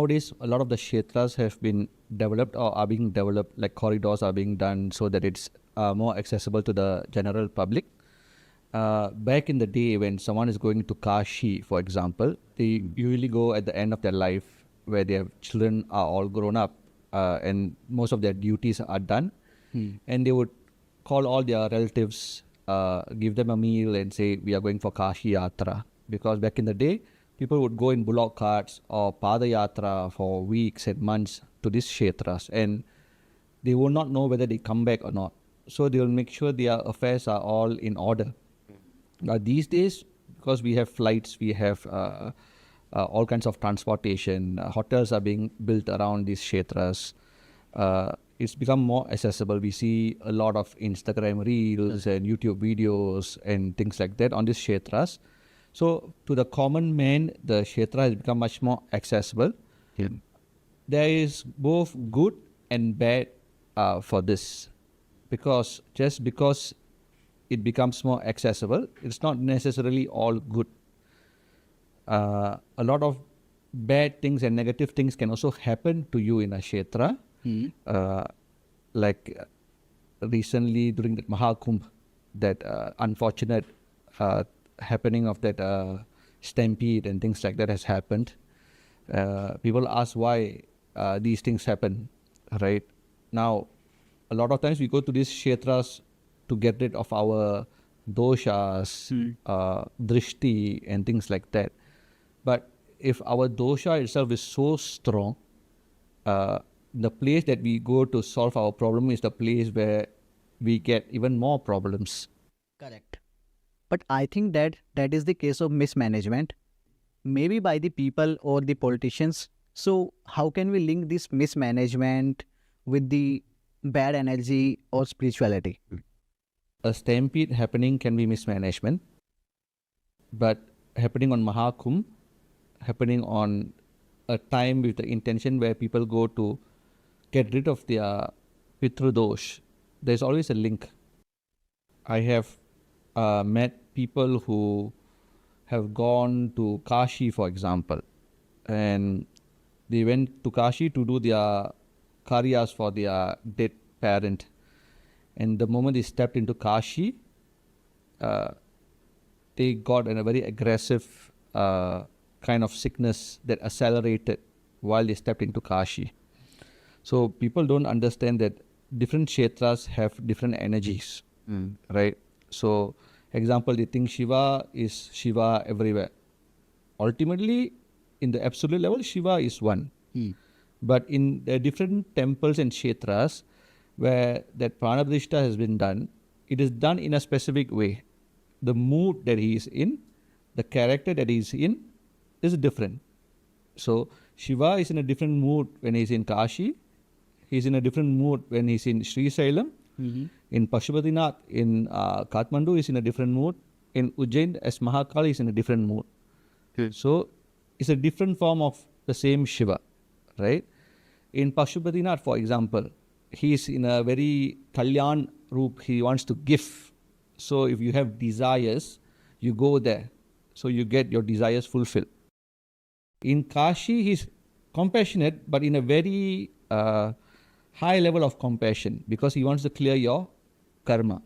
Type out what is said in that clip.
nowadays a lot of the Kshetras have been developed or are being developed, like corridors are being done so that it's more accessible to the general public. Back in the day when someone is going to Kashi, for example, they usually go at the end of their life where their children are all grown up and most of their duties are done. And they would call all their relatives, give them a meal and say, we are going for Kashi Yatra. Because back in the day, people would go in bullock carts or Pada Yatra for weeks and months to these Kshetras, and they will not know whether they come back or not. So they will make sure their affairs are all in order. These days, because we have flights, we have all kinds of transportation, hotels are being built around these Kshetras. It's become more accessible. We see a lot of Instagram reels and YouTube videos and things like that on these Kshetras. So to the common man, the Kshetra has become much more accessible. There is both good and bad for this, because just because it becomes more accessible, it's not necessarily all good. A lot of bad things and negative things can also happen to you in a Kshetra. Like recently during the Mahakumbh, that unfortunate happening of that stampede and things like that has happened. People ask why these things happen, right? Now, a lot of times we go to these Kshetras to get rid of our doshas, drishti and things like that. But if our dosha itself is so strong, the place that we go to solve our problem is the place where we get even more problems. Correct. But I think that is the case of mismanagement, maybe by the people or the politicians. So how can we link this mismanagement with the bad energy or spirituality? A stampede happening can be mismanagement, but happening on Mahakumbh, happening on a time with the intention where people go to get rid of their Pitru dosh, there's always a link. I have met people who have gone to Kashi, for example, and they went to Kashi to do their karyas for their dead parent. And the moment they stepped into Kashi, they got a very aggressive kind of sickness that accelerated while they stepped into Kashi. So people don't understand that different Kshetras have different energies, right? So, example, they think Shiva is Shiva everywhere. Ultimately, in the absolute level, Shiva is one. But in the different temples and Kshetras where that Pranapratishta has been done, it is done in a specific way. The mood that he is in, the character that he is in is different. So, Shiva is in a different mood when he is in Kashi. He is in a different mood when he is in Sri Sailam. In Pashupatinath, in Kathmandu, is in a different mood. In Ujjain, as Mahakali, is in a different mood. So, it's a different form of the same Shiva, right? In Pashupatinath, for example, he is in a very Kalyan roop. He wants to give. So, if you have desires, you go there. So, you get your desires fulfilled. In Kashi, he is compassionate, but in a very high level of compassion, because he wants to clear your karma.